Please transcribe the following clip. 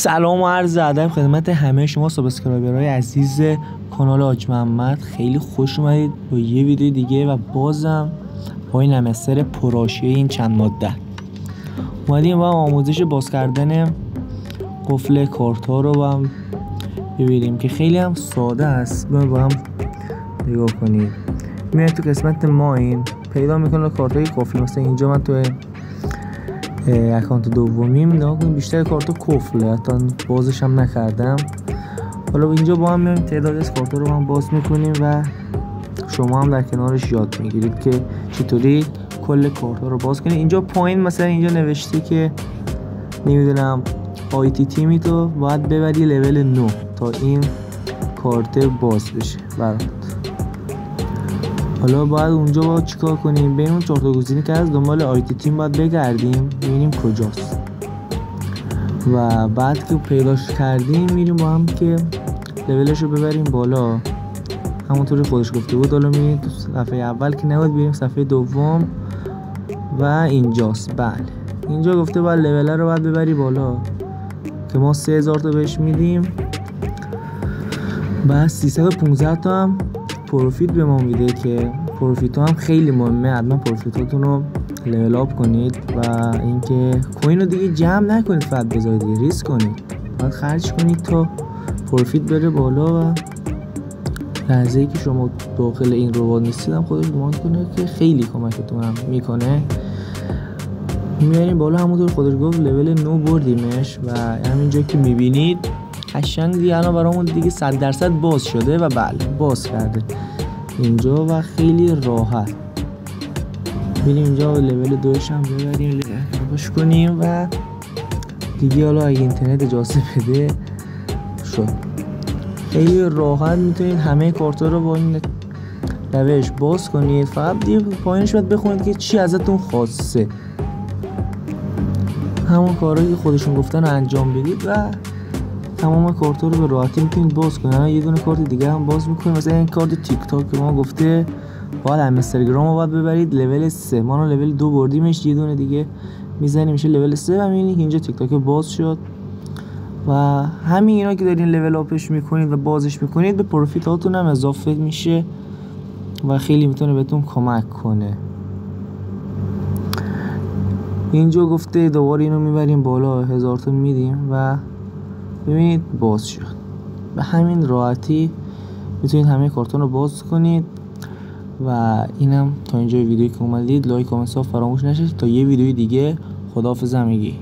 سلام و عرض ادب خدمت همه شما سابسکرایبرهای عزیز کانال حاج محمد. خیلی خوش اومدید با یه ویدیو دیگه و بازم با این همستر پرآشیه این چند ماده اومدیم با هم آموزش باز کردن قفل کارت ها رو با هم ببینیم که خیلی هم ساده است. با هم نگاه کنید. میاد تو قسمت ماین پیدا میکنه کارت های قفل. مثلا اینجا من تو اکانت دومیم نگاه کنید بیشتر کارت کفله، حتی بازش هم نکردم. حالا اینجا با هم میایم تعداد از کارت رو هم باز میکنیم و شما هم در کنارش یاد میگیرید که چطوری کل کارت رو باز کنید. اینجا پایین مثلا اینجا نوشته که نمیدونم آیتی تیمی تو باید ببری لول 9 تا این کارت باز بشه برات. حالا باید اونجا با چیکار کنیم؟ بین اون 4 تا گزینه که از دنبال آیتی تیم باید بگردیم ببینیم کجاست و بعد که پیداش کردیم میریم با هم که لولش رو ببریم بالا همونطوری خودش گفته بود. حالا میریم تو صفحه اول که نباید بریم صفحه دوم و اینجاست. بله اینجا گفته باید لول رو باید ببری بالا که ما 3000 تا بهش میدیم. بعد 315 تا هم پروفیت به ما میده که پروفیت ها هم خیلی مهمه. حتما پروفیت هاتون رو لول اپ کنید و اینکه کوین رو دیگه جمع نکنید فقط بذارید، ریسک کنید، باید خرج کنید تا پروفیت بره بالا و لحظه ای که شما داخل این ربات نیستید هم خودش گمان کنه که خیلی کمکتون هم میکنه. میاریم بالا همونطور خودش گفت لول 9 بردیمش و همینجا که میبینید قشنگ دیگه الان برامون دیگه 100% باز شده و بله باز کرده اینجا و خیلی راحت بریم اینجا لول 2 هم ببریم باش کنیم و دیگه حالا اگه اینترنت اجازه بده شد. خیلی راحت میتونید همه کارتا رو با این روش باز کنید. فقط دیگه پایینش باید بخونید که چی ازتون خواسته، همون کارهایی که خودشون گفتن رو انجام بدید و تمام کارت رو به راحتی میتونید باز کنید. یه دونه کارت دیگه هم باز میکنید، مثلا این کارت تیک تاک که ما گفته باید هم اینستاگرام رو باید ببرید لول 3. ما رو لول 2 بردیمش، یه دونه دیگه میزنیم میشه لول 3 و میبینید اینجا تیک تاک باز شد. و همین اینا که دارین لول اپش میکنید و بازش میکنید به پروفیت هاتون هم اضافه میشه و خیلی میتونه بهتون کمک کنه. اینجا گفته دوباره اینو میبریم بالا 1000 تا میدیم و ببینید باز شد. به همین راحتی میتونید همه کارتون رو باز کنید و اینم تا اینجا ویدیویی که اومدید لایک کامنت فراموش نشه تا یه ویدیوی دیگه. خداحافظ همگی.